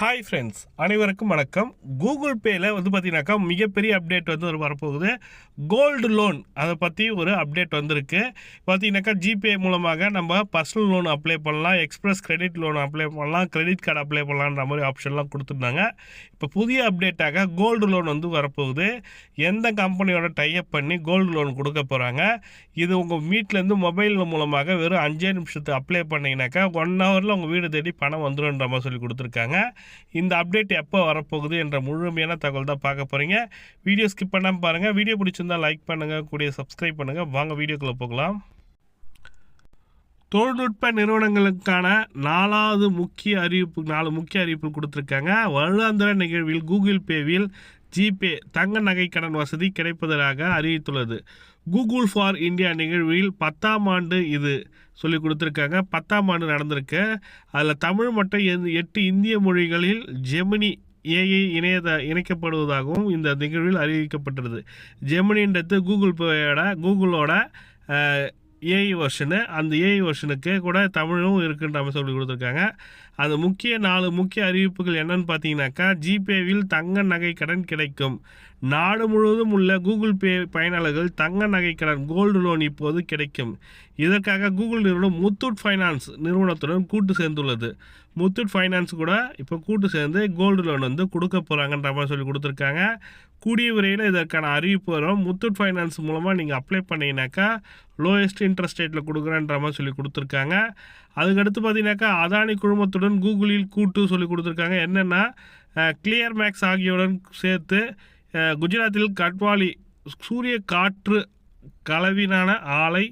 Hi friends, அனைவருக்கும் வணக்கம். Google பேயில் பார்த்தீங்கன்னாக்கா மிகப்பெரிய அப்டேட் வரப்போகுது. கோல்டு லோன் அதை பற்றி ஒரு அப்டேட் வந்திருக்கு. பார்த்தீங்கன்னாக்கா ஜிபே மூலமாக நம்ம பர்சனல் லோன் அப்ளை பண்ணலாம், எக்ஸ்பிரஸ் கிரெடிட் லோன் அப்ளை பண்ணலாம், கிரெடிட் கார்டு அப்ளை பண்ணலான்ற மாதிரி ஆப்ஷன்லாம் கொடுத்துருந்தாங்க. இப்போ புதிய அப்டேட்டாக கோல்டு லோன் வரப்போகுது. எந்த கம்பெனியோட டைப் பண்ணி கோல்டு லோன் கொடுக்க போகிறாங்க. இது உங்கள் வீட்டிலேருந்து மொபைல் மூலமாக வெறும் 5 நிமிஷத்துக்கு அப்ளை பண்ணிங்கனாக்கா 1 ஹவரில் உங்கள் வீடு தேடி பணம் வந்துடும்ன்ற மாதிரி சொல்லி கொடுத்துருக்காங்க. இந்த அப்டேட் எப்போ வரப்போகுது என்ற முழுமையான தகவல் தான் பார்க்க போகிறீங்க. வீடியோ ஸ்கிப் பண்ணாமல் பாருங்கள். வீடியோ பிடிச்சிருந்தால் லைக் பண்ணுங்கள், கூடிய சப்ஸ்கிரைப் பண்ணுங்கள். வாங்க வீடியோக்குள்ளே போகலாம். தொழில்நுட்ப நிறுவனங்களுக்கான 4 முக்கிய அறிவிப்பு கொடுத்துருக்காங்க. வருடாந்திர நிகழ்வில் கூகுள் பேவில் ஜிபே தங்க நகை கடன் வசதி கிடைப்பதாக அறிவித்துள்ளது. கூகுள் ஃபார் இந்தியா நிகழ்வில் 10ஆம் ஆண்டு இது சொல்லி கொடுத்துருக்காங்க. 10ஆம் ஆண்டு நடந்திருக்கு. அதில் தமிழ் மற்றும் 8 இந்திய மொழிகளில் ஜெமினி ஏஐ இணைக்கப்படுவதாகவும் இந்த நிகழ்வில் அறிவிக்கப்பட்டது. ஜெமினின்றது கூகுளோட ஏஐ வெர்ஷனு. அந்த ஏஐ வெர்ஷனுக்கு கூட தமிழும் இருக்குன்ற மாதிரி சொல்லி கொடுத்துருக்காங்க. அந்த 4 முக்கிய அறிவிப்புகள் என்னன்னு பார்த்தீங்கன்னாக்கா, ஜிபேவில் தங்க நகை கடன் கிடைக்கும். நாடு முழுவதும் உள்ள கூகுள் பே பயனாளர்கள் தங்க நகை கடன் கோல்டு லோன் இப்போது கிடைக்கும். இதற்காக கூகுள் நிறுவனம் முத்தூட் ஃபைனான்ஸ் நிறுவனத்துடன் கூட்டு சேர்ந்துள்ளது. முத்தூட் ஃபைனான்ஸ் கூட இப்போ கூட்டு சேர்ந்து கோல்டு லோன் கொடுக்க போகிறாங்கன்ற மாதிரி சொல்லி கொடுத்துருக்காங்க. கூடிய விரைவில் இதற்கான அறிவிப்பு வரும். முத்தூட் ஃபைனான்ஸ் மூலமாக நீங்கள் அப்ளை பண்ணிங்கனாக்கா லோயஸ்ட் இன்ட்ரெஸ்ட் ரேட்டில் கொடுக்குறேன்ற மாதிரி சொல்லி கொடுத்துருக்காங்க. அதுக்கடுத்து பார்த்தீங்கன்னாக்கா அதானி குழுமத்துடன் கூகுளில் கூட்டு சொல்லி கொடுத்துருக்காங்க. என்னென்னா கிளியர் மேக்ஸ் ஆகியோருடன் சேர்த்து குஜராத்தில் கட்வாலி சூரிய காற்று கலவினான ஆலை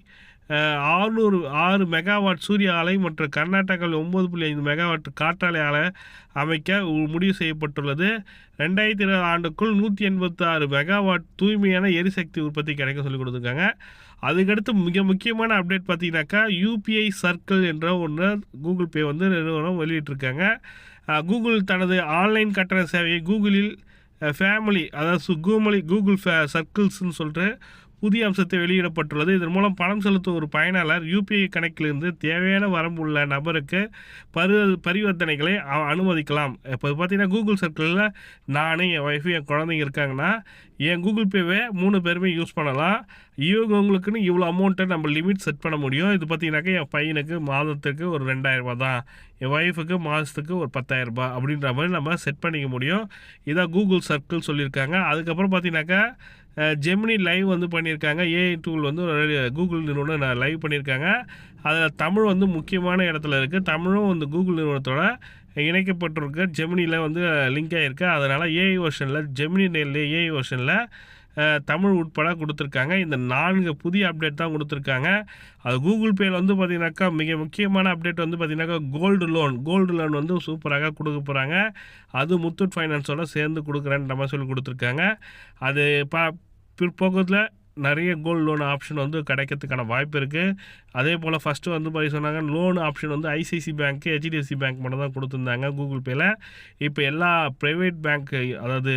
6 மெகாவாட் சூரிய ஆலை மற்றும் கர்நாடகாவில் 9.5 மெகாவாட் காற்றாலை ஆலை அமைக்க முடிவு செய்யப்பட்டுள்ளது. 2020 ஆண்டுக்குள் 186 மெகாவாட் தூய்மையான எரிசக்தி உற்பத்தி கிடைக்கும் சொல்லி கொடுத்துருக்காங்க. அதுக்கடுத்து மிக முக்கியமான அப்டேட் பார்த்தீங்கன்னாக்கா யூபிஐ சர்க்கிள் என்ற ஒன்று கூகுள் பே நிறுவனம் வெளியிட்டிருக்காங்க. கூகுள் தனது ஆன்லைன் கட்டண சேவையை கூகுளில் ஃபேமிலி, அதாவது கூகுள் சர்க்கிள்ஸ்ன்னு சொல்லிட்டு புதிய அம்சத்தை வெளியிடப்பட்டுள்ளது. இதன் மூலம் பணம் செலுத்தும் ஒரு பயனாளர் யூபிஐ கணக்கிலிருந்து தேவையான வரம்பு உள்ள நபருக்கு பரிவர்த்தனைகளை அனுமதிக்கலாம். இப்போ பார்த்தீங்கன்னா கூகுள் சர்க்கிளில் நான், என் ஒய்ஃபு, என் குழந்தைங்க இருக்காங்கன்னா என் கூகுள் பேவை 3 பேருமே யூஸ் பண்ணலாம். இவங்களுக்குன்னு இவ்வளோ அமௌண்ட்டை நம்ம லிமிட் செட் பண்ண முடியும். இது பார்த்தீங்கன்னாக்கா என் பையனுக்கு மாதத்துக்கு ஒரு 2000 ரூபா தான், என் ஒய்ஃபுக்கு மாதத்துக்கு ஒரு 10,000 ரூபாய் அப்படின்ற மாதிரி நம்ம செட் பண்ணிக்க முடியும். இதான் கூகுள் சர்க்கிள் சொல்லியிருக்காங்க. அதுக்கப்புறம் பார்த்தீங்கன்னாக்கா ஜெமினி லைவ் பண்ணியிருக்காங்க. ஏஐ டூல் கூகுள் நிறுவனம் லைவ் பண்ணியிருக்காங்க. அதில் தமிழ் முக்கியமான இடத்துல இருக்குது. தமிழும் கூகுள் நிறுவனத்தோட இணைக்கப்பட்டிருக்கு. ஜெமினியில் லிங்க் ஆகிருக்கு. அதனால் ஏஐ வெர்ஷனில் ஏஐ வெர்ஷனில் தமிழ் உட்பட கொடுத்துருக்காங்க. இந்த 4 புதிய அப்டேட் தான் கொடுத்துருக்காங்க. அது கூகுள் பேயில் பார்த்தீங்கன்னாக்கா மிக முக்கியமான அப்டேட் பார்த்தீங்கன்னாக்கா கோல்டு லோன் சூப்பராக கொடுக்க போகிறாங்க. அது முத்தூட் ஃபைனான்ஸோட சேர்ந்து கொடுக்குறேன்ற மாதிரி சொல்லி கொடுத்துருக்காங்க. அது பிற்போக்கத்தில் நிறைய கோல்டு லோன் ஆப்ஷன் கிடைக்கிறதுக்கான வாய்ப்பு இருக்குது. அதே போல் ஃபஸ்ட்டு பார்த்து சொன்னாங்க லோன் ஆப்ஷன் ஐசிஐசி பேங்க்கு, ஹெச்டிஎஃப்சி பேங்க் மட்டும் தான் கொடுத்துருந்தாங்க கூகுள் பேயில். இப்போ எல்லா ப்ரைவேட் பேங்க்கு, அதாவது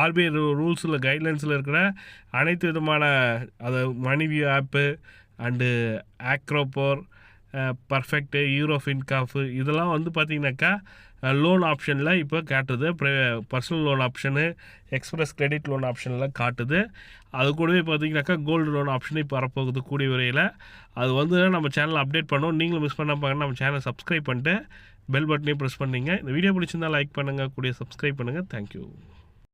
ஆர்பிஐ ரூல்ஸில் கைட்லைன்ஸில் இருக்கிற அனைத்து விதமான மணிவியூ ஆப்பு அண்டு ஆக்ரோபோர், பர்ஃபெக்ட்டு, யூரோஃபின்காஃபு இதெல்லாம் பார்த்திங்கனாக்கா லோன் ஆப்ஷனில் இப்போ காட்டுது. Personal loan option, express credit loan ஆப்ஷன்லாம் காட்டுது. அது கூடவே பார்த்திங்கனாக்கா கோல்டு லோன் ஆப்ஷன் இப்போ வரப்போகுது கூடிய விரைவில். அது நம்ம சேனல் அப்டேட் பண்ணோம். நீங்களும் மிஸ் பண்ண பாருங்கள். நம்ம சேனலை சப்ஸ்கிரைப் பண்ணிட்டு பெல் பட்டனையும் ப்ரெஸ் பண்ணிங்க. இந்த வீடியோ பிடிச்சிருந்தால் லைக் பண்ணுங்கள், கூடிய சப்ஸ்கிரைப் பண்ணுங்கள். தேங்க்யூ.